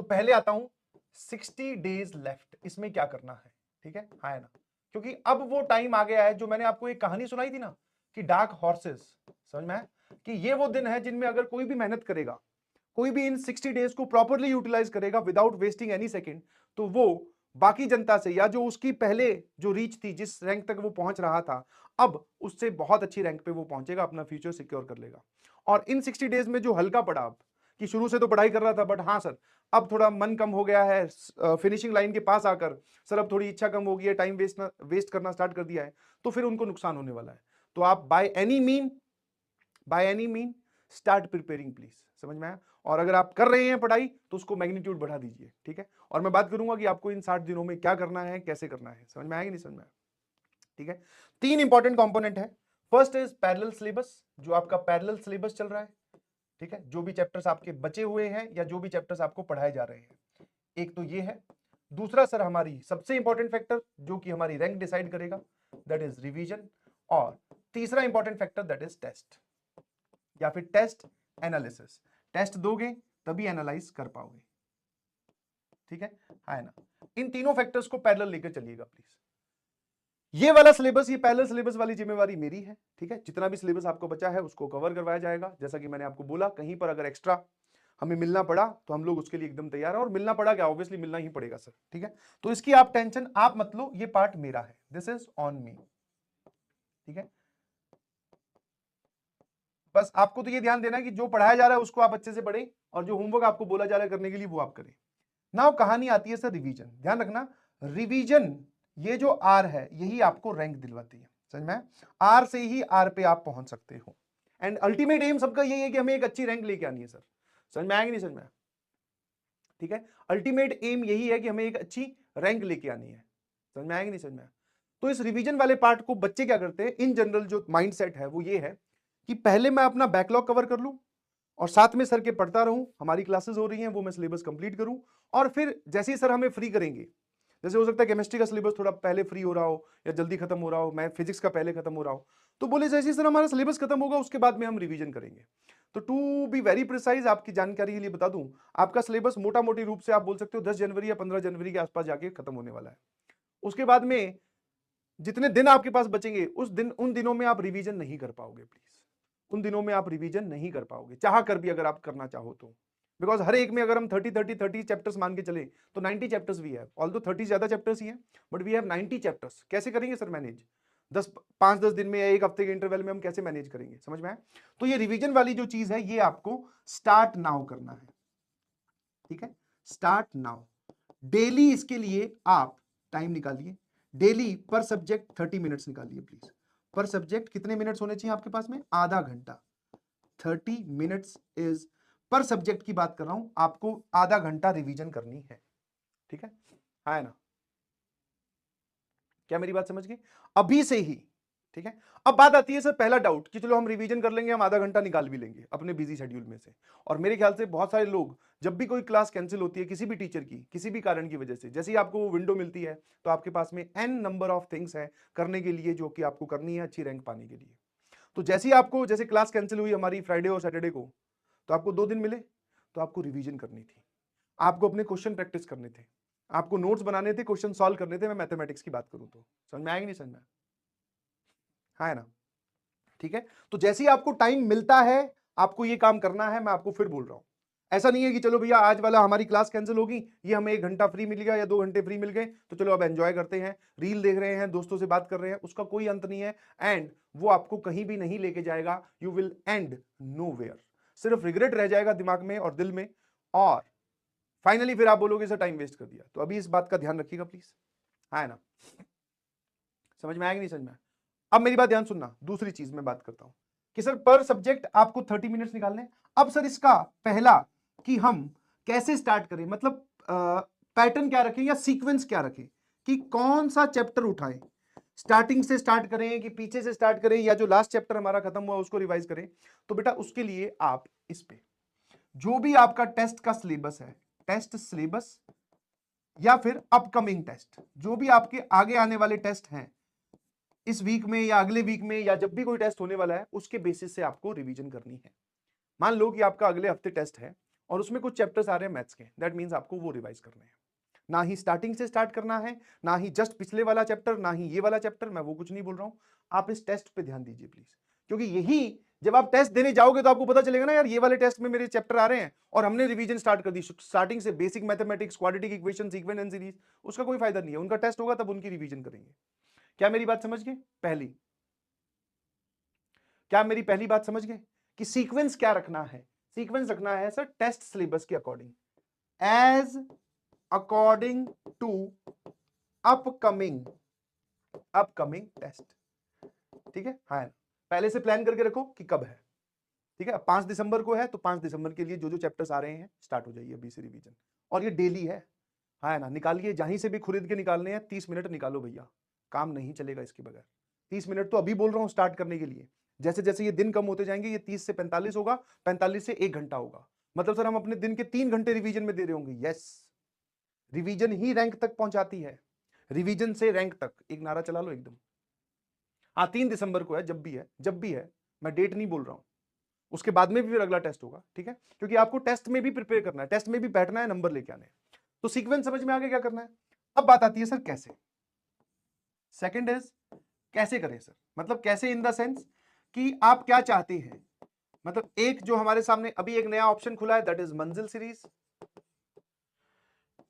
तो पहले आता हूं 60 डेज लेफ्ट, इसमें क्या करना है, ठीक है ना, क्योंकि अब वो टाइम आ गया है जो मैंने आपको एक कहानी सुनाई थी ना कि डार्क हॉर्सेस, समझ में आया कि ये वो दिन है जिनमें अगर कोई भी मेहनत करेगा, कोई भी इन 60 डेज को प्रॉपरली यूटिलाइज करेगा विदाउट वेस्टिंग एनी सेकेंड, तो वो बाकी जनता से या जो उसकी पहले जो रीच थी, जिस रैंक तक वो पहुंच रहा था, अब उससे बहुत अच्छी रैंक पे वो पहुंचेगा, अपना फ्यूचर सिक्योर कर लेगा। और इन 60 डेज में जो हल्का पड़ा, अब कि शुरू से तो पढ़ाई कर रहा था बट हाँ सर अब थोड़ा मन कम हो गया है, फिनिशिंग लाइन के पास आकर सर अब थोड़ी इच्छा कम हो गई है, टाइम वेस्ट करना स्टार्ट कर दिया है, तो फिर उनको नुकसान होने वाला है। तो आप by any mean start preparing please, समझ में आया। और अगर आप कर रहे हैं पढ़ाई तो उसको मैग्नीट्यूड बढ़ा दीजिए, ठीक है। और मैं बात करूंगा कि आपको इन 60 दिनों में क्या करना है, कैसे करना है, समझ में आएगा नहीं समझ में आया, ठीक है। 3 इंपॉर्टेंट कंपोनेंट है। फर्स्ट इज पैरेलल सिलेबस, जो आपका पैरेलल सिलेबस चल रहा है, ठीक है, जो भी चैप्टर्स आपके बचे हुए हैं या जो भी चैप्टर्स आपको पढ़ाए जा रहे हैं, एक तो ये है। दूसरा सर हमारी सबसे इंपॉर्टेंट फैक्टर जो कि हमारी रैंक डिसाइड करेगा, दैट इज रिवीजन। और तीसरा important factor that is test या फिर टेस्ट एनालिसिस। टेस्ट दोगे तभी एनालाइज कर पाओगे, ठीक है ना। इन तीनों फैक्टर्स को पैरेलल लेकर चलिएगा प्लीज। ये वाला सिलेबस, ये पैरेलल सिलेबस वाली जिम्मेवारी मेरी है, ठीक है। जितना भी सिलेबस आपको बचा है उसको कवर करवाया जाएगा। जैसा कि मैंने आपको बोला, कहीं पर अगर एक्स्ट्रा हमें मिलना पड़ा तो हम लोग उसके लिए एकदम तैयार है, और मिलना पड़ा क्या, ऑब्वियसली मिलना ही पड़ेगा सर, ठीक है। तो इसकी आप टेंशन आप मत लो, ये पार्ट मेरा है, दिस इज ऑन मी, ठीक है। बस आपको तो ये ध्यान देना है कि जो पढ़ाया जा रहा है उसको आप अच्छे से पढ़ें, और जो होमवर्क आपको बोला जा रहा है करने के लिए वो आप करें। नाउ कहानी आती है सर रिवीजन। ध्यान रखना, रिवीजन ये जो आर है यही आपको रैंक दिलवाती है, समझ में। आर से ही आर पे आप पहुंच सकते हो, एंड अल्टीमेट एम सबका यही है कि हमें एक अच्छी रैंक लेके आनी है सर, समझ में आएगी नहीं समझ में, ठीक है। अल्टीमेट एम यही है कि हमें एक अच्छी रैंक लेके आनी है, समझ में आएगी नहीं समझ में। तो इस रिवीजन वाले पार्ट को बच्चे क्या करते हैं, इन जनरल जो माइंडसेट है वो ये है कि पहले मैं अपना बैकलॉग कवर कर लूं और साथ में सर के पढ़ता रहूं, हमारी क्लासेस हो रही हैं वो मैं सिलेबस कंप्लीट करूं, और फिर जैसे ही सर हमें फ्री करेंगे, जैसे हो सकता है केमिस्ट्री का सिलेबस थोड़ा पहले फ्री हो रहा हो या जल्दी खत्म हो रहा हो, मैं फिजिक्स का पहले खत्म हो रहा हो, तो बोले जैसे ही सर हमारा सिलेबस खत्म होगा उसके बाद में हम रिवीजन करेंगे। तो टू बी वेरी प्रिसाइज, आपकी जानकारी के लिए बता दूं, आपका सिलेबस मोटा मोटी रूप से आप बोल सकते हो 10 जनवरी या 15 जनवरी के आसपास जाके खत्म होने वाला है। उसके बाद में जितने दिन आपके पास बचेंगे उन दिनों में आप रिवीजन नहीं कर पाओगे, प्लीज उन दिनों में आप रिवीजन नहीं कर पाओगे, चाह कर भी अगर आप करना चाहो तो। बिकॉज हर एक में अगर हम 30 चैप्टर्स मान के चले तो 90 चैप्टर्स भी है, ऑल्दो 30 ज्यादा चैप्टर्स ही हैं बट वी हैव 90 चैप्टर्स। कैसे करेंगे सर मैनेज, 5-10 दिन में या एक हफ्ते के इंटरवल में हम कैसे मैनेज करेंगे, समझ में आए। तो ये रिवीजन वाली जो चीज है ये आपको स्टार्ट नाउ करना है, ठीक है, स्टार्ट नाउ। डेली इसके लिए आप टाइम निकालिए, डेली पर सब्जेक्ट 30 मिनट्स निकालिए प्लीज। पर सब्जेक्ट कितने मिनट्स होने चाहिए आपके पास में, आधा घंटा। 30 मिनट्स इज पर सब्जेक्ट की बात कर रहा हूं, आपको आधा घंटा रिवीजन करनी है, ठीक है ना। क्या मेरी बात समझ गए अभी से ही, ठीक है। अब बात आती है सर पहला डाउट कि चलो हम रिवीजन कर लेंगे, हम आधा घंटा निकाल भी लेंगे अपने बिजी शेड्यूल में से। और मेरे ख्याल से बहुत सारे लोग, जब भी कोई क्लास कैंसिल होती है किसी भी टीचर की किसी भी कारण की वजह से, जैसे ही आपको वो विंडो मिलती है तो आपके पास में एन नंबर ऑफ थिंग्स है करने के लिए जो कि आपको करनी है अच्छी रैंक पाने के लिए। तो जैसे ही आपको, जैसे क्लास कैंसिल हुई हमारी फ्राइडे और सैटरडे को, तो आपको 2 दिन मिले, तो आपको रिवीजन करनी थी, आपको अपने क्वेश्चन प्रैक्टिस करने थे, आपको नोट्स बनाने थे, क्वेश्चन सॉल्व करने थे। मैं मैथमेटिक्स की बात करूं तो समझ में आएगी नहीं समझ में, है ना, ठीक है। तो जैसे ही आपको टाइम मिलता है आपको ये काम करना है। मैं आपको फिर बोल रहा हूं, ऐसा नहीं है कि चलो भैया आज वाला हमारी क्लास कैंसिल होगी, ये हमें 1 घंटा फ्री मिल गया या 2 घंटे फ्री मिल गए तो चलो अब एंजॉय करते हैं, रील देख रहे हैं, दोस्तों से बात कर रहे हैं, उसका कोई अंत नहीं है, एंड वो आपको कहीं भी नहीं लेके जाएगा। यू विल एंड नोवेयर, सिर्फ रिग्रेट रह जाएगा दिमाग में और दिल में, और फाइनली फिर आप बोलोगे सर टाइम वेस्ट कर दिया। तो अभी इस बात का ध्यान रखिएगा प्लीज, है ना। समझ में आएगा नहीं समझ में। अब मेरी बात ध्यान सुनना, दूसरी चीज मैं बात करता हूं कि सर पर सब्जेक्ट आपको 30 मिनट्स निकालने। अब सर इसका पहला कि हम कैसे स्टार्ट करें, मतलब पैटर्न क्या रखें या सीक्वेंस क्या रखें कि कौन सा चैप्टर उठाएं, स्टार्टिंग से स्टार्ट करें कि पीछे से स्टार्ट करें या जो लास्ट चैप्टर हमारा खत्म हुआ उसको रिवाइज करें। तो बेटा उसके लिए आप इस पे जो भी आपका टेस्ट का सिलेबस है, टेस्ट सिलेबस या फिर अपकमिंग टेस्ट, जो भी आपके आगे आने वाले टेस्ट हैं इस वीक में या अगले वीक में या जब भी कोई टेस्ट होने वाला है, उसके बेसिस से आपको रिवीजन करनी है। मान लो कि आपका अगले हफ्ते टेस्ट है और उसमें कुछ चैप्टर्स आ रहे हैं मैथ्स के, दैट मीन्स आपको वो रिवाइज करने हैं। ना ही स्टार्टिंग से स्टार्ट करना है, ना ही जस्ट पिछले वाला चैप्टर, ना ही ये वाला चैप्टर, मैं वो कुछ नहीं बोल रहा हूं। आप इस टेस्ट पे ध्यान दीजिए प्लीज, क्योंकि यही जब आप टेस्ट देने जाओगे तो आपको पता चलेगा ना यार ये वाले टेस्ट में मेरे चैप्टर आ रहे हैं और हमने रिवीजन स्टार्ट कर दी स्टार्टिंग से, basic mathematics, quadratic equation, sequence and series, उसका कोई फायदा नहीं है। उनका टेस्ट होगा तब उनकी रिवीजन करेंगे। क्या मेरी बात समझ गए? क्या मेरी पहली बात समझ गए कि सीक्वेंस क्या रखना है? सीक्वेंस रखना है सर टेस्ट सिलेबस के according, as according to upcoming test. ठीक है, हाँ, पहले से प्लान करके रखो कि कब है। ठीक है, 5 दिसंबर को है तो 5 दिसंबर के लिए जो जो चैप्टर्स आ रहे हैं स्टार्ट हो जाइए अभी से रिवीजन, और ये डेली है। हाँ ना, निकालिए, जहीं से भी खरीद के निकालने हैं 30 मिनट निकालो भैया, काम नहीं चलेगा इसके बगैर। 30 मिनट तो अभी बोल रहा हूं स्टार्ट करने के लिए, जैसे जैसे ये दिन कम होते जाएंगे ये 30 से 45 होगा, 45 से 1 घंटा होगा, मतलब सर हम अपने दिन के 3 घंटे रिवीजन में दे रहे होंगे। यस, रिवीजन ही रैंक तक पहुंचाती है, रिवीजन से रैंक तक, एक नारा चला लो एकदम। हाँ 3 दिसंबर को है, जब भी है, मैं डेट नहीं बोल रहा हूं, उसके बाद में भी फिर अगला टेस्ट होगा। ठीक है, क्योंकि आपको टेस्ट में भी प्रिपेयर करना है, टेस्ट में भी बैठना है, नंबर लेके आने हैं। तो सीक्वेंस समझ में आ गया क्या करना है। अब बात आती है सर कैसे। सेकंड इज कैसे करें सर, मतलब कैसे इन द सेंस कि आप क्या चाहते हैं। मतलब एक जो हमारे सामने अभी एक नया ऑप्शन खुला है दैट इज मंजिल सीरीज।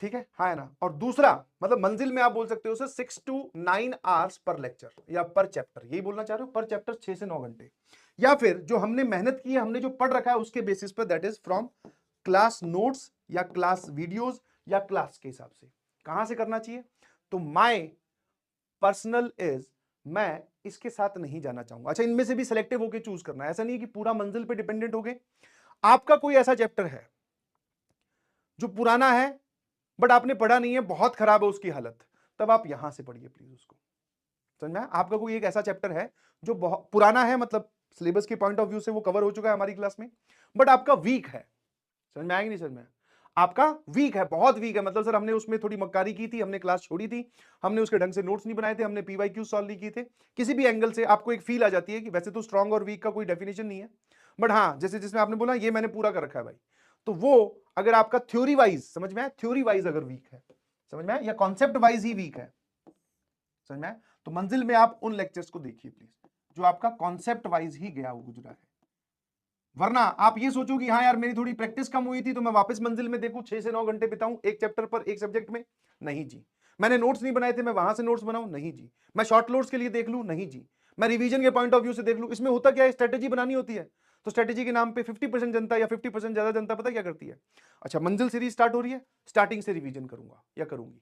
ठीक है, हाँ है ना, और दूसरा मतलब मंजिल में आप बोल सकते हो sir 6 to 9 hours per lecture या पर चैप्टर, यही बोलना चाह रहे हो, पर चैप्टर 6 से 9 घंटे, या फिर जो हमने मेहनत की है, हमने जो पढ़ रखा है उसके बेसिस पर, that is from class notes या क्लास वीडियोस या क्लास के हिसाब से। कहां से करना चाहिए, तो माय पर्सनल इज, मैं इसके साथ नहीं जाना चाहूंगा। अच्छा, इनमें से भी सिलेक्टिव होकर चूज करना है, ऐसा नहीं है कि पूरा मंजिल पे डिपेंडेंट हो गए। आपका कोई ऐसा चैप्टर है जो पुराना है बट आपने पढ़ा नहीं है, बहुत खराब है उसकी हालत, तब आप यहां से पढ़िए प्लीज उसको। समझ में? आपका कोई एक ऐसा चैप्टर है जो बहुत पुराना है, मतलब सिलेबस के पॉइंट ऑफ व्यू से वो कवर हो चुका है हमारी क्लास में, बट आपका वीक है, समझ में आएगी नहीं? समझ में? आपका वीक है, बहुत वीक है, मतलब सर हमने उसमें थोड़ी मक्कारी की थी, हमने क्लास छोड़ी थी, हमने उसके ढंग से नोट्स नहीं बनाए थे, हमने पीवाईक्यू सॉल्व नहीं किए थे, किसी भी एंगल से आपको एक फील आ जाती है कि वैसे तो स्ट्रांग और वीक का कोई डेफिनेशन नहीं है, बट हाँ जैसे जिसमें आपने बोला ये मैंने पूरा कर रखा है भाई, तो वो अगर आपका थ्योरी वाइज, समझ में आया, थ्योरी वाइज अगर वीक है, समझ में आया, या कॉन्सेप्ट वाइज ही वीक है, समझ में आया, तो मंजिल में आप उन लेक्चर्स को देखिए प्लीज जो आपका कॉन्सेप्ट वाइज ही गया वो गुजरा है। वरना आप ये सोचो कि हाँ यार मेरी थोड़ी प्रैक्टिस कम हुई थी तो मैं वापस मंजिल में देखूं 6 से 9 घंटे बिताऊं एक चैप्टर पर, एक सब्जेक्ट में, नहीं जी। मैंने नोट्स नहीं बनाए थे, मैं वहां से नोट्स बनाऊं, नहीं जी। मैं शॉर्ट नोट्स के लिए देख लूं, नहीं जी। मैं रिवीजन के पॉइंट ऑफ व्यू से देख लूं। इसमें होता क्या है, स्ट्रेटेजी बनानी होती है, तो स्ट्रेटेजी के नाम पे 50% जनता या 50% ज्यादा जनता पता क्या करती है, अच्छा मंजिल सीरीज स्टार्ट हो रही है, स्टार्टिंग से रिवीजन करूंगा या करूंगी,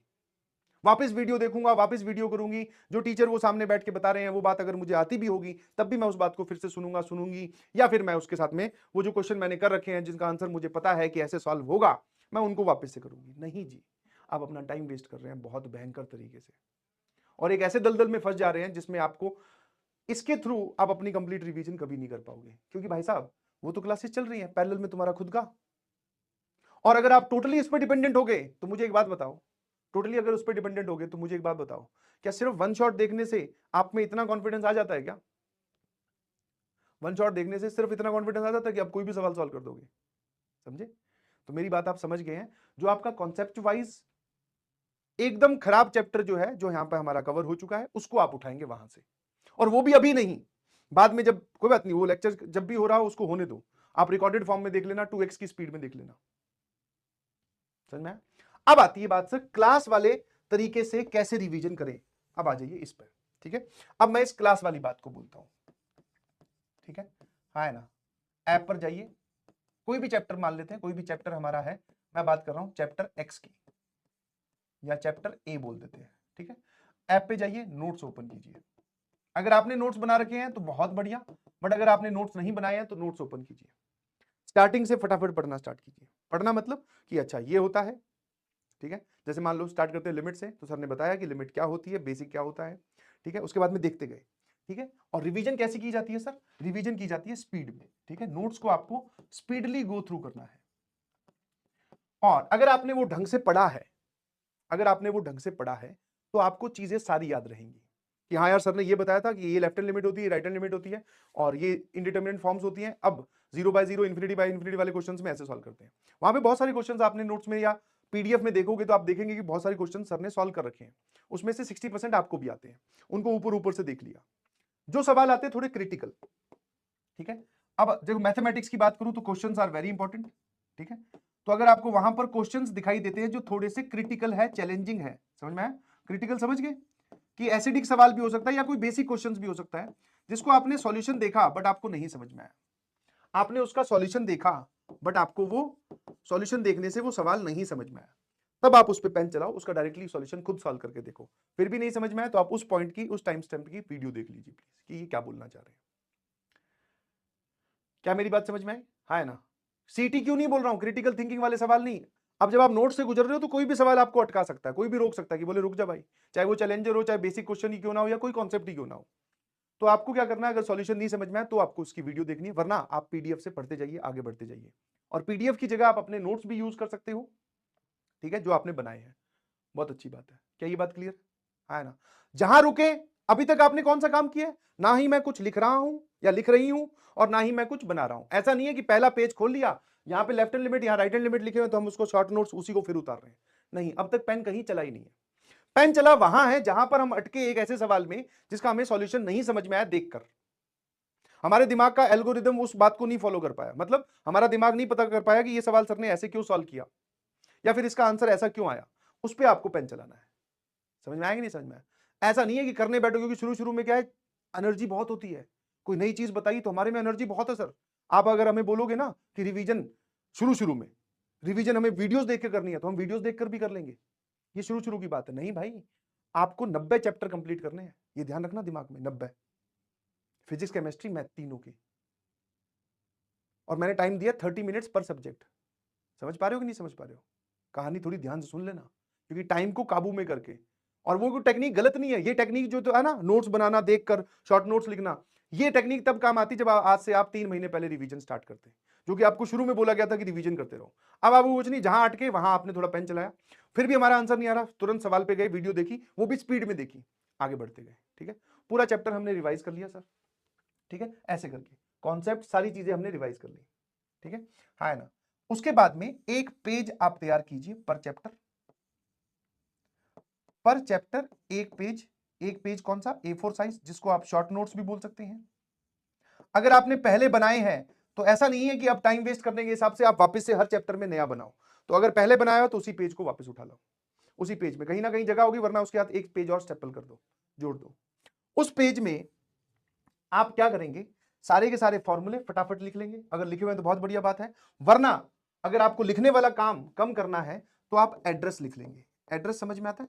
वापस वीडियो देखूंगा, वापस वीडियो करूंगी, जो टीचर वो सामने बैठ के बता रहे हैं वो बात अगर मुझे आती भी होगी तब भी मैं उस बात को फिर से सुनूंगी, या फिर मैं उसके साथ में वो जो क्वेश्चन मैंने कर रखे हैं जिनका आंसर मुझे पता है कि ऐसे सॉल्व होगा, मैं उनको वापस से करूंगी। नहीं जी, आप अपना टाइम वेस्ट कर रहे हैं बहुत भयंकर तरीके से, और एक ऐसे दलदल में फंस जा रहे हैं जिसमें आपको इसके थ्रू आप अपनी कंप्लीट रिवीजन कभी नहीं कर पाओगे, क्योंकि भाई साहब वो तो क्लासेस चल रही हैं पैरेलल में तुम्हारा खुद का, और अगर आप टोटली इस पर डिपेंडेंट हो गए तो मुझे एक बात बताओ, टोटली अगर उस पर डिपेंडेंट हो गए तो मुझे एक बात बताओ, क्या सिर्फ वन शॉट देखने से आप में इतना कॉन्फिडेंस आ जाता है क्या? वन शॉट देखने से सिर्फ इतना कॉन्फिडेंस आ जाता है कि आप कोई भी सवाल सॉल्व कर दोगे? समझे? तो मेरी बात आप समझ गए हैं, जो आपका कॉन्सेप्ट वाइज एकदम खराब चैप्टर जो है, जो यहां पर हमारा कवर हो चुका है, उसको आप उठाएंगे वहां से, और वो भी अभी नहीं, बाद में, जब कोई बात नहीं, वो लेक्चर जब भी हो रहा हो उसको होने दो, आप रिकॉर्डेड फॉर्म में देख लेना, 2x की स्पीड में देख लेना। समझ में? अब आती है बात सर क्लास वाले तरीके से कैसे रिवीजन करें। अब आ जाइए इस पर, ठीक है। अब मैं इस क्लास वाली बात को बोलता हूं, ठीक है, हाँ है ना, ऐप पर जाइए, कोई भी चैप्टर मान लेते हैं, कोई भी चैप्टर हमारा है, मैं बात कर रहा हूं चैप्टर एक्स की, या चैप्टर ए बोल देते हैं, ठीक है। ऐप पे जाइए, नोट्स ओपन कीजिए, अगर आपने नोट्स बना रखे हैं तो बहुत बढ़िया, बट अगर आपने नोट्स नहीं बनाए हैं तो नोट्स ओपन कीजिए, स्टार्टिंग से फटाफट पढ़ना स्टार्ट कीजिए। पढ़ना मतलब कि अच्छा ये होता है, ठीक है, जैसे मान लो स्टार्ट करते हैं लिमिट से, तो सर ने बताया कि लिमिट क्या होती है, बेसिक क्या होता है, ठीक है, उसके बाद में देखते गए, ठीक है। और रिवीजन कैसे की जाती है सर, रिवीजन की जाती है स्पीड में, ठीक है, नोट्स को आपको स्पीडली गो थ्रू करना है, और अगर आपने वो ढंग से पढ़ा है, अगर आपने वो ढंग से पढ़ा है तो आपको चीजें सारी याद रहेंगी, कि हाँ यार सर ने ये बताया था कि ये लेफ्ट हैंड लिमिट होती है, राइट हैंड लिमिट होती है और ये इनडिटरमिनेट फॉर्म्स होती हैं। अब 0/0 इन्फिनिटी वाले क्वेश्चंस में ऐसे सॉल्व करते हैं। वहां पे बहुत सारे क्वेश्चंस आपने नोट्स में या पीडीएफ में देखोगे तो आप देखेंगे कि बहुत सारे क्वेश्चन सर ने सॉल्व कर रखे हैं, उसमें से 60% आपको भी आते हैं, उनको ऊपर ऊपर से देख लिया। जो सवाल आते हैं थोड़े क्रिटिकल, ठीक है। अब देखो मैथमेटिक्स की बात करूं तो क्वेश्चंस आर वेरी इंपॉर्टेंट, ठीक है। तो अगर आपको वहां पर क्वेश्चंस दिखाई देते हैं जो थोड़े से क्रिटिकल है, चैलेंजिंग है, समझ में आया? क्रिटिकल समझ गए कि एसिडिक सवाल भी हो सकता है या कोई बेसिक क्वेश्चंस भी हो सकता है जिसको आपने सॉल्यूशन देखा बट आपको नहीं समझ में आया, आपने उसका सॉल्यूशन देखा बट आपको वो सॉल्यूशन देखने से वो सवाल नहीं समझ में आया, तब आप उस पर पेन चलाओ, उसका डायरेक्टली सॉल्यूशन खुद सॉल्व करके देखो। फिर भी नहीं समझ में आया तो आप उस पॉइंट की, उस टाइम स्टैम्प की वीडियो देख लीजिए प्लीज कि ये क्या बोलना चाह रहे हैं। क्या मेरी बात समझ में आई? हाँ ना? सीटी क्यों नहीं बोल रहा हूं, क्रिटिकल थिंकिंग वाले सवाल नहीं। अब जब आप नोट से गुजर रहे हो तो कोई भी सवाल आपको अटका सकता है, कोई भी रोक सकता है कि बोले रुक जा भाई, चाहे वो चैलेंजर हो, चाहे बेसिक क्वेश्चन ही क्यों ना हो या कोई कॉन्सेप्ट ही क्यों ना हो। तो आपको क्या करना है, अगर सॉल्यूशन नहीं समझ में आए तो आपको उसकी वीडियो देखनी है, वरना आप पीडीएफ से पढ़ते जाइए, आगे बढ़ते जाइए। और पीडीएफ की जगह आप अपने नोट्स भी यूज कर सकते हो, ठीक है, जो आपने बनाए हैं। बहुत अच्छी बात है। क्या ये बात क्लियर है ना? जहां रुके, अभी तक आपने कौन सा काम किया? ना ही मैं कुछ लिख रहा हूं या लिख रही हूं और ना ही मैं कुछ बना रहा हूं। ऐसा नहीं है कि पहला पेज खोल लिया, यहां पे लेफ्ट हैंड लिमिट, यहां राइट हैंड लिमिट लिखे हुए तो हम उसको शॉर्ट नोट्स उसी को फिर उतार रहे हैं। नहीं, अब तक पेन कहीं चला ही नहीं है। पेन चला वहां है जहां पर हम अटके एक ऐसे सवाल में जिसका हमें सॉल्यूशन नहीं समझ में आया देखकर। हमारे दिमाग का एल्गोरिदम उस बात को नहीं फॉलो कर पाया, मतलब हमारा दिमाग नहीं पता कर पाया कि ये सवाल सर ने ऐसे क्यों सॉल्व किया या फिर इसका आंसर ऐसा क्यों आया। उस पर आपको पेन चलाना है। समझ में आएगी? नहीं समझ में आया? ऐसा नहीं है कि करने बैठो, क्योंकि शुरू शुरू में क्या है, एनर्जी बहुत होती है। कोई नई चीज बताई तो हमारे में एनर्जी बहुत है सर। आप अगर हमें बोलोगे ना कि रिवीजन, शुरू शुरू में रिवीजन हमें वीडियोस देख के करनी है तो हम वीडियोस देखकर भी कर लेंगे। ये शुरू शुरू की बात है। नहीं भाई, आपको 90 चैप्टर कंप्लीट करने हैं, ये ध्यान रखना दिमाग में। 90 फिजिक्स, केमिस्ट्री, मैथ तीनों के। और मैंने टाइम दिया 30 मिनट्स पर सब्जेक्ट। समझ पा रहे हो कि नहीं समझ पा रहे हो? कहानी थोड़ी ध्यान से सुन लेना, क्योंकि टाइम को काबू में करके। और वो टेक्निक गलत नहीं है, ये टेक्निक जो तो है ना, नोट्स बनाना, देखकर शॉर्ट नोट्स लिखना, ये टेक्निक तब काम आती जब आज से आप 3 महीने पहले रिवीजन स्टार्ट करते, जो कि आपको शुरू में बोला गया था कि रिवीजन करते रहो। अब आपको कुछ नहीं, जहां अटके वहां आपने थोड़ा पेन चलाया, फिर भी हमारा आंसर नहीं आ रहा, तुरंत सवाल पे गए, वीडियो देखी, वो भी स्पीड में देखी, आगे बढ़ते गए। ठीक है, पूरा चैप्टर हमने रिवाइज कर लिया सर। ठीक है, ऐसे करके कॉन्सेप्ट सारी चीजें हमने रिवाइज कर ली। ठीक है, हाँ ना? उसके बाद में एक पेज आप तैयार कीजिए पर चैप्टर। पर चैप्टर एक पेज, एक पेज कौन सा? A4 साइज, जिसको आप शॉर्ट नोट्स भी बोल सकते हैं। अगर आपने पहले बनाए हैं तो ऐसा नहीं है कि अब टाइम वेस्ट करने के हिसाब से आप वापस से हर चैप्टर में नया बनाओ। तो अगर पहले बनाया हो तो उसी पेज को वापस उठा लो, उसी पेज में कहीं ना कहीं जगह होगी, वरना उसके बाद एक पेज और स्टेपल कर दो, जोड़ दो। उस पेज में आप क्या करेंगे, सारे के सारे फॉर्मूले फटाफट लिख लेंगे। अगर लिखे हुए हैं तो बहुत बढ़िया बात है, वरना अगर आपको लिखने वाला काम कम करना है तो आप एड्रेस लिख लेंगे। एड्रेस समझ में आता है?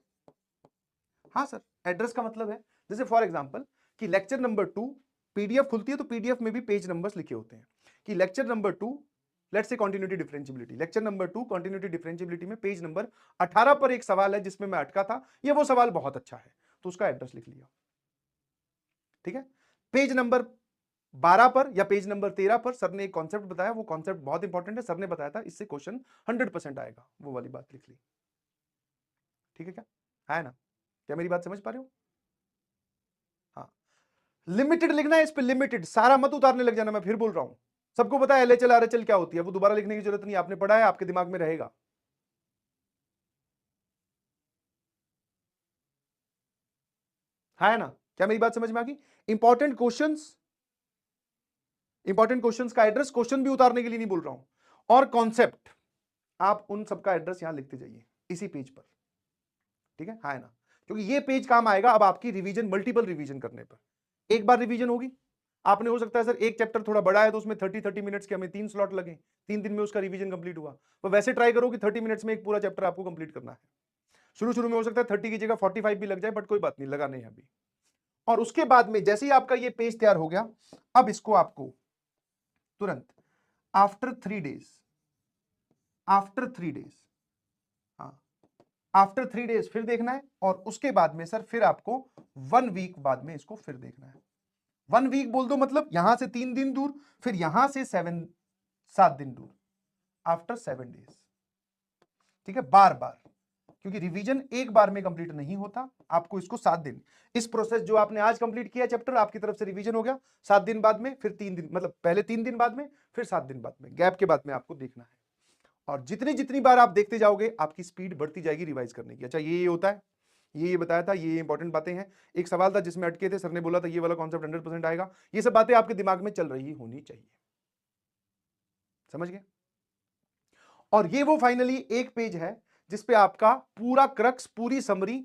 हाँ सर, एड्रेस का मतलब है, जैसे फॉर एग्जांपल कि लेक्चर नंबर 2 पीडीएफ खुलती है तो पीडीएफ में भी पेज नंबर्स लिखे होते हैं कि lecture number 2, let's say continuity differentiability, lecture number 2 continuity differentiability में पेज नंबर 18 पर एक सवाल है जिसमें मैं अटका था, ये वो सवाल बहुत अच्छा है, तो उसका एड्रेस लिख लिया। ठीक है, पेज नंबर 12 पर या पेज नंबर 13 पर सर ने एक कॉन्सेप्ट बताया, वो कॉन्सेप्ट बहुत इंपॉर्टेंट है, सर ने बताया था इससे क्वेश्चन 100% आएगा, वो वाली बात लिख ली। ठीक है, क्या है ना? क्या मेरी बात समझ पा रहे हो? हाँ, लिमिटेड लिखना है, इस पे लिमिटेड, सारा मत उतारने लग जाना, मैं फिर बोल रहा हूं। सबको पता है एलएचएल आरएचएल क्या होती है, वो दोबारा लिखने की जरूरत नहीं, आपने पढ़ा है, आपके दिमाग में रहेगा। है ना? क्या मेरी बात समझ में आ गई? इंपॉर्टेंट क्वेश्चंस, इंपॉर्टेंट क्वेश्चंस का एड्रेस, क्वेश्चन भी उतारने के लिए नहीं बोल रहा हूं, और कॉन्सेप्ट, आप उन सबका एड्रेस यहां लिखते जाइए इसी पेज पर। ठीक है, हाँ ना? क्योंकि ये पेज काम आएगा अब आपकी रिवीजन, मल्टीपल रिवीजन करने पर। एक बार रिवीजन होगी, आपने, हो सकता है सर एक चैप्टर थोड़ा बड़ा है तो उसमें 30 मिनट्स के हमें 3 स्लॉट लगे, 3 दिन में उसका रिवीजन कंप्लीट हुआ, तो वैसे ट्राई करो कि 30 मिनट्स में एक पूरा चैप्टर आपको कंप्लीट करना है। शुरू शुरू में हो सकता है 30 की जगह 45 भी लग जाए, बट कोई बात नहीं, लगा नहीं अभी। और उसके बाद में जैसे ही आपका ये पेज तैयार हो गया, अब इसको आपको तुरंत आफ्टर 3 डेज, आफ्टर 3 डेज, हाँ, आफ्टर 3 डेज फिर देखना है, और उसके बाद में सर फिर आपको 1 वीक बाद में इसको फिर देखना है। 1 वीक बोल दो, मतलब यहां से 3 दिन दूर, फिर यहां से 7 दिन दूर, आफ्टर 7 डेज। ठीक है, बार बार क्योंकि रिवीजन एक बार में कंप्लीट नहीं होता, आपको इसको 7 दिन, इस प्रोसेस जो आपने आज कंप्लीट किया चैप्टर, आपकी तरफ से रिवीजन हो गया, 7 दिन बाद में, फिर 3 दिन, मतलब पहले 3 दिन बाद में, फिर 7 दिन बाद में, गैप के बाद में आपको देखना है। और जितनी जितनी बार आप देखते जाओगे आपकी स्पीड बढ़ती जाएगी रिवाइज करने की। अच्छा ये होता है, ये बताया था, ये इंपॉर्टेंट बातें हैं। एक सवाल था जिसमें अटके थे, सर ने बोला था ये वाला कॉन्सेप्ट 100% आएगा, ये सब बातें आपके दिमाग में चल रही होनी चाहिए, समझ गए। और ये वो फाइनली एक पेज है जिसपे आपका पूरा क्रक्स, पूरी समरी,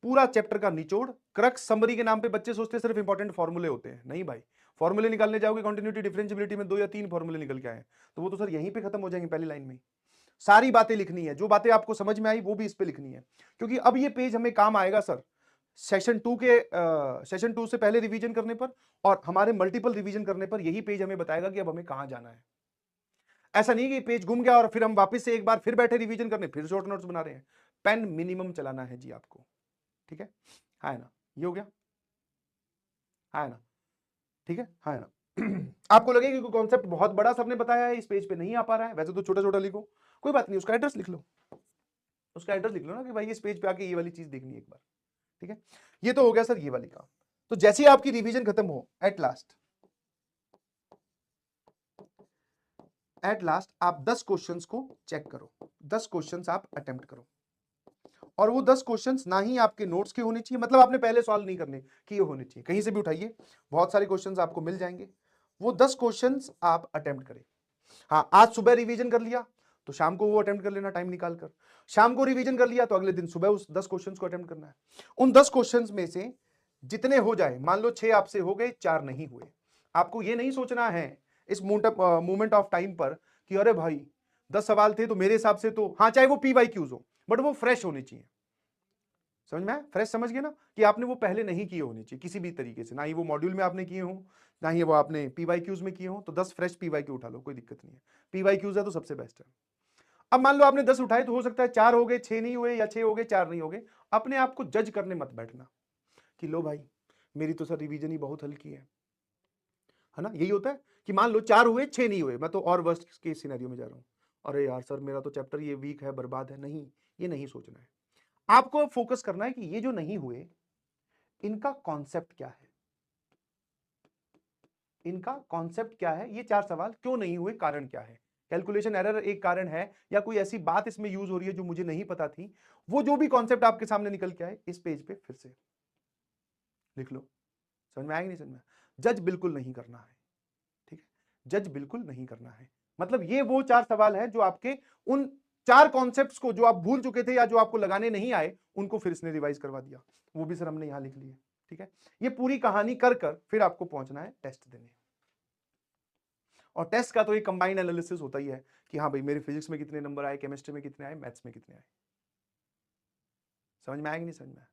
पूरा चैप्टर का निचोड़। क्रक्स समरी के नाम पे बच्चे सोचते हैं सिर्फ इंपॉर्टेंट फॉर्मूले होते हैं, नहीं भाई, फॉर्मूले निकालने जाओगे कंटिन्यूटी डिफरेंशियबिलिटी में 2 या 3 फॉर्मूले निकल के आए, तो वो तो सर यहीं पे खत्म हो जाएंगे पहली लाइन में। सारी बातें लिखनी है, जो बातें आपको समझ में आई वो भी इस पे लिखनी है, क्योंकि अब ये पेज हमें काम आएगा सर सेशन 2 से पहले रिवीजन करने पर, और हमारे मल्टीपल रिवीजन करने पर यही पेज हमें बताएगा कि अब हमें कहां जाना है। ऐसा नहीं कि पेज घूम गया और फिर हम वापस से एक बार फिर बैठे रिवीजन करने, फिर शॉर्ट नोट्स बना रहे हैं। पेन मिनिमम चलाना है जी आपको, ठीक है, हाँ ना, ये हो गया, हाँ ना, ठीक है, हाँ ना। आपको लगेगा कि कॉन्सेप्ट बहुत बड़ा सबने बताया है, इस पेज पे नहीं आ पा रहा है, वैसे तो छोटा छोटा लिखो, कोई बात नहीं, उसका एड्रेस लिख लो, उसका एड्रेस लिख लो ना कि भाई इस पेज पे आके ये वाली चीज देखनी है एक बार, ठीक है। ये तो हो गया सर ये वाली काम। तो जैसे ही आपकी रिवीजन खत्म हो, एट लास्ट आप 10 क्वेश्चंस को चेक करो, 10 क्वेश्चंस आप अटेम्प्ट करो, और वो 10 क्वेश्चंस ना ही आपके नोट्स के होने चाहिए, मतलब आपने पहले सॉल्व नहीं करने किए होने चाहिए, कहीं से भी उठाइए, बहुत सारे क्वेश्चंस आपको मिल जाएंगे, वो 10 क्वेश्चंस आप अटेम्प्ट करें। हाँ, आज सुबह रिवीजन कर लिया तो शाम को वो अटेम्प्ट कर लेना टाइम निकाल कर, शाम को रिवीजन कर लिया तो अगले दिन सुबह उस 10 क्वेश्चंस को अटेम्प्ट करना है। उन 10 क्वेश्चंस में से जितने हो जाए, मान लो 6 आपसे हो गए, 4 नहीं हुए, आपको ये नहीं सोचना है इस मोमेंट ऑफ टाइम पर कि अरे भाई 10 सवाल थे तो मेरे हिसाब से तो, हाँ चाहे वो PYQs हो बट वो फ्रेश होने चाहिए, समझ में आया, फ्रेश समझ गए ना, कि आपने वो पहले नहीं किए होने चाहिए किसी भी तरीके से, ना ही वो मॉड्यूल में आपने किए हो, ना ही वो आपने PYQs में किए हो, तो 10 फ्रेश PYQ उठा लो, कोई दिक्कत नहीं है, PYQs है तो सबसे बेस्ट है। अब मान लो आपने 10 उठाए तो हो सकता है 4 हो गए, 6 नहीं हुए, या 6 हो गए 4 नहीं हो गए, अपने आप को जज करने मत बैठना कि लो भाई मेरी तो सर रिवीजन ही बहुत हल्की है ना, यही होता है कि मान लो 4 हुए 6 नहीं हुए, मैं तो और वर्स्ट केस सिनेरियो में जा रहा हूं, अरे यार सर मेरा तो चैप्टर ये वीक है, बर्बाद है, नहीं, ये नहीं सोचना है, आपको फोकस करना है कि ये जो नहीं हुए इनका कॉन्सेप्ट क्या है, इनका कॉन्सेप्ट क्या है, ये 4 सवाल क्यों नहीं हुए, कारण क्या है, कैलकुलेशन एरर एक कारण है, या कोई ऐसी बात इसमें यूज हो रही है जो मुझे नहीं पता थी, वो जो भी कॉन्सेप्ट आपके सामने निकल के आए इस पेज पे फिर से लिख लो। समझ में आएगा नहीं समझ में, जज बिल्कुल नहीं करना है, ठीक है, जज बिल्कुल नहीं करना है, मतलब ये वो 4 सवाल है जो आपके उन 4 कॉन्सेप्ट्स को जो आप भूल चुके थे या जो आपको लगाने नहीं आए उनको फिर इसने रिवाइज करवा दिया, वो भी सर हमने यहां लिख लिए, ठीक है। ये पूरी कहानी कर कर फिर आपको पहुंचना है टेस्ट देने, और टेस्ट का तो एक कंबाइंड एनालिसिस होता ही है कि हाँ भाई मेरे फिजिक्स में कितने नंबर आए, केमिस्ट्री में कितने आए, मैथ्स में कितने आए, समझ में आएगा नहीं समझ में,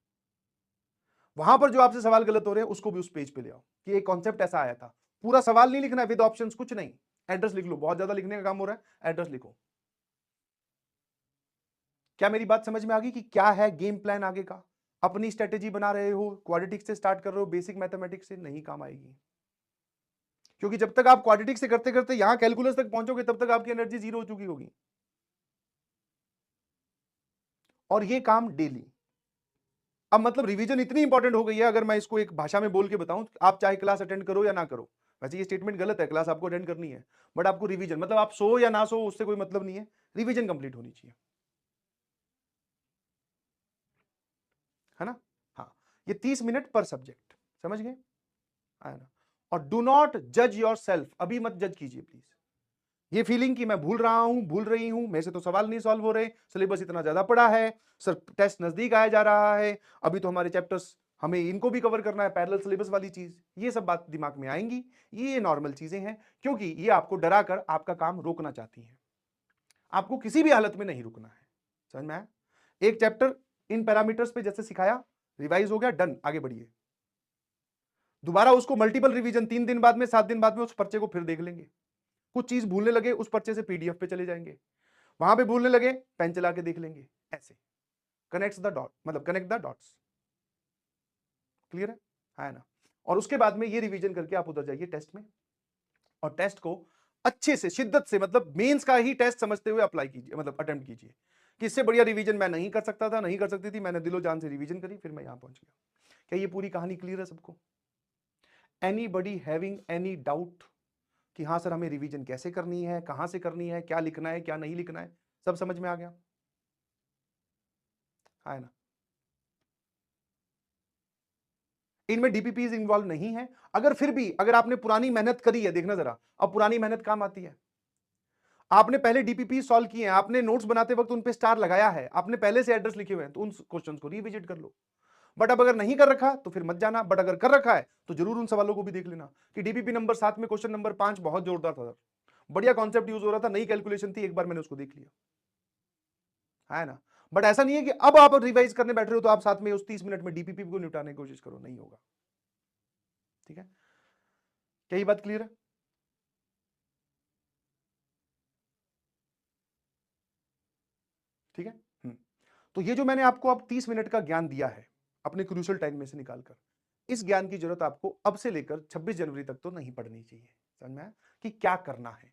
वहां पर जो आपसे सवाल गलत हो रहे हैं उसको भी उस पेज पे ले आओ कि एक कॉन्सेप्ट ऐसा आया था, पूरा सवाल नहीं लिखना है विद ऑप्शंस, कुछ नहीं, एड्रेस लिख लो, बहुत ज्यादा लिखने का काम हो रहा है, एड्रेस लिखो। क्या मेरी बात समझ में आ गई कि क्या है गेम प्लान आगे का, अपनी स्ट्रेटेजी बना रहे हो, क्वाड्रेटिक्स से स्टार्ट कर रहे हो, बेसिक मैथमेटिक्स से नहीं काम आएगी, क्योंकि जब तक आप क्वाड्रेटिक्स से करते करते यहां कैलकुलस तक पहुंचोगे तब तक आपकी एनर्जी जीरो हो चुकी होगी, और ये काम डेली। अब मतलब रिवीजन इतनी इंपॉर्टेंट हो गई है, अगर मैं इसको एक भाषा में बोल के बताऊं, आप चाहे क्लास अटेंड करो या ना करो, वैसे ये स्टेटमेंट गलत है, क्लास आपको अटेंड करनी है, बट आपको रिवीजन, मतलब आप सो या ना सो उससे कोई मतलब नहीं है, रिवीजन कंप्लीट होनी चाहिए, है ना। हाँ, ये 30 मिनट पर सब्जेक्ट, समझ गए, है ना। और डू नॉट जज योर सेल्फ, अभी मत जज कीजिए प्लीज, ये फीलिंग कि मैं भूल रहा हूं, भूल रही हूं, मेरे से तो सवाल नहीं सॉल्व हो रहे, सिलेबस इतना ज्यादा पड़ा है, सर टेस्ट नजदीक आया जा रहा है, अभी तो हमारे चैप्टर्स हमें इनको भी कवर करना है, पैरेलल सिलेबस वाली चीज, ये सब बात दिमाग में आएंगी, ये नॉर्मल चीजें हैं, क्योंकि ये आपको डरा कर आपका काम रोकना चाहती हैं, आपको किसी भी हालत में नहीं रुकना है, समझ में आया। एक चैप्टर इन पैरामीटर्स पे जैसे सिखाया, रिवाइज हो गया, डन, आगे बढ़िए, दोबारा उसको मल्टीपल रिवीजन 3 दिन बाद में, 7 दिन बाद में उस पर्चे को फिर देख लेंगे, कुछ चीज भूलने लगे उस पर्चे से PDF पे चले जाएंगे, वहां पे भूलने लगे पेन चला के देख लेंगे, ऐसे कनेक्ट द डॉट, मतलब कनेक्ट द डॉट्स, क्लियर है ना। और उसके बाद में ये रिवीजन करके आप उधर जाइए टेस्ट में, और टेस्ट को अच्छे से शिद्दत से, मतलब मेंस का ही टेस्ट समझते हुए अप्लाई कीजिए, मतलब अटेम्प्ट कीजिए, कि इससे बढ़िया रिवीजन मैं नहीं कर सकता था, नहीं कर सकती थी, मैंने दिलो जान से रिवीजन करी, फिर मैं यहां पहुंच गया। क्या ये पूरी कहानी क्लियर है सबको? एनीबडी हैविंग एनी डाउट कि हाँ सर हमें रिवीजन कैसे करनी है, कहां से करनी है, क्या लिखना है, क्या नहीं लिखना है, सब समझ में आ गया? है ना? इनमें डीपीपीज इन्वॉल्व नहीं है। अगर फिर भी अगर आपने पुरानी मेहनत करी है, देखना जरा, अब पुरानी मेहनत काम आती है। आपने पहले डीपीपी सॉल्व किए हैं, आपने नोट्स बनाते वक्त उन पे स्टार लगाया है, आपने पहले से एड्रेस लिखे हुए हैं, तो उन क्वेश्चंस को रिविजिट कर लो। बट अब अगर नहीं कर रखा तो फिर मत जाना, बट अगर कर रखा है तो जरूर उन सवालों को भी देख लेना कि डीपीपी नंबर 7 में क्वेश्चन नंबर 5 बहुत जोरदार था, बढ़िया कॉन्सेप्ट यूज हो रहा था, नई कैलकुलेशन थी, एक बार मैंने उसको देख लिया, है ना? बट ऐसा नहीं है कि अब आप रिवाइज करने बैठ रहे हो तो आप साथ में उस 30 मिनट में डीपीपी को निपटाने की कोशिश करो, नहीं होगा। ठीक है, क्या ये बात क्लियर है? ठीक है। तो ये जो मैंने आपको अब 30 मिनट का ज्ञान दिया है अपने क्रूशियल टाइम में से निकालकर, इस ज्ञान की जरूरत आपको अब से लेकर 26 जनवरी तक तो नहीं पड़नी चाहिए। समझ में आया कि क्या करना है?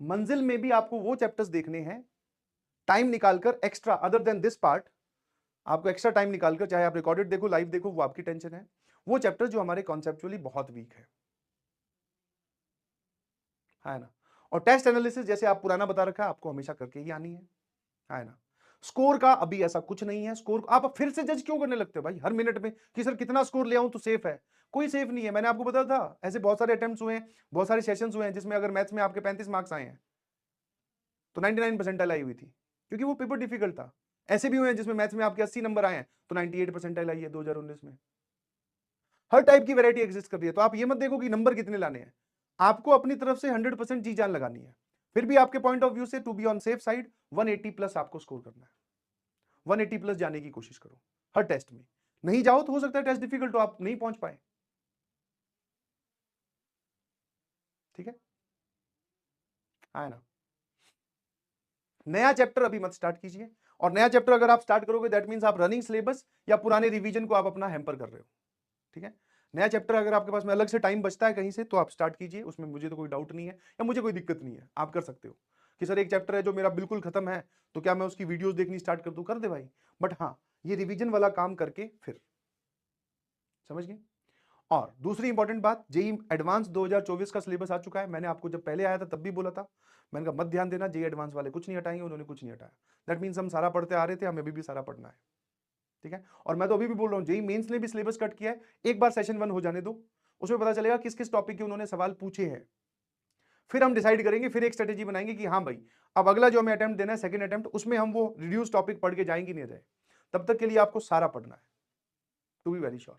मंजिल में भी आपको वो चैप्टर्स देखने हैं, टाइम निकालकर extra, other than this part, आपको एक्स्ट्रा टाइम निकालकर, चाहे आप रिकॉर्डेड देखो, लाइव देखो, वो आपकी टेंशन है, वो चैप्टर जो हमारे कॉन्सेप्चुअली बहुत वीक है ना? और टेस्ट एनालिसिस जैसे आप पुराना बता रखा है, आपको हमेशा करके ही आनी है ना? स्कोर का अभी ऐसा कुछ नहीं है। स्कोर आप फिर से जज क्यों करने लगते हो भाई हर मिनट में कि सर कितना स्कोर ले आऊं तो सेफ है? कोई सेफ नहीं है। मैंने आपको बताया था ऐसे बहुत सारे अटेम्प्ट्स हुए हैं, बहुत सारे सेशंस हुए हैं जिसमें अगर मैथ्स में आपके 35 मार्क्स आए हैं तो 99 परसेंटाइल आई हुई थी, क्योंकि वो पेपर डिफिकल्ट था। ऐसे भी हुए हैं जिसमें मैथ्स में आपके 80 नंबर आए हैं तो 98 परसेंटाइल आई है 2019 में। हर टाइप की वैरायटी एग्जिस्ट कर रही है। तो आप ये मत देखो कि नंबर कितने लाने हैं, आपको अपनी तरफ से 100% जी जान लगानी है। फिर भी आपके पॉइंट ऑफ व्यू से to be on safe side 180 plus आपको स्कोर करना है। 180 प्लस जाने की कोशिश करो हर टेस्ट में। नहीं जाओ तो हो सकता है टेस्ट डिफिकल्ट हो, आप नहीं पहुंच पाए। ठीक है ना? नया चैप्टर अभी मत स्टार्ट कीजिए, और नया चैप्टर अगर आप स्टार्ट करोगे दैट मींस आप रनिंग सिलेबस या पुराने रिवीजन को आप अपना हैम्पर कर रहे हो। ठीक है, नया चैप्टर अगर आपके पास में अलग से टाइम बचता है कहीं से तो आप स्टार्ट कीजिए, उसमें मुझे तो कोई डाउट नहीं है या मुझे कोई दिक्कत नहीं है। आप कर सकते हो कि सर एक चैप्टर है जो मेरा बिल्कुल खत्म है तो क्या मैं उसकी वीडियोस देखनी स्टार्ट कर दूं? कर दे भाई, बट हाँ ये रिवीजन वाला काम करके फिर। समझ गए? और दूसरी इंपॉर्टेंट बात, जेई एडवांस 2024 का सिलेबस आ चुका है। मैंने आपको जब पहले आया था तब भी बोला था, मैंने कहा मत ध्यान देना, जेई एडवांस वाले कुछ नहीं हटाएंगे, उन्होंने कुछ नहीं हटाया। दैट मींस हम सारा पढ़ते आ रहे थे, हमें अभी भी सारा पढ़ना है। ठीक है, और मैं तो अभी भी बोल रहा हूं जेई मेंस ने भी सिलेबस कट किया है, एक बार सेशन 1 हो जाने दो, उसमें पता चलेगा किस किस टॉपिक के उन्होंने सवाल पूछे हैं। फिर हम डिसाइड करेंगे, फिर एक स्ट्रेटेजी बनाएंगे कि हाँ भाई अब अगला जो हमें अटेम्प्ट देना है सेकंड अटेम्प्ट, उसमें हम वो रिड्यूस टॉपिक पढ़ के जाएंगे नहीं जाए। तब तक के लिए आपको सारा पढ़ना है, टू बी वेरी श्योर।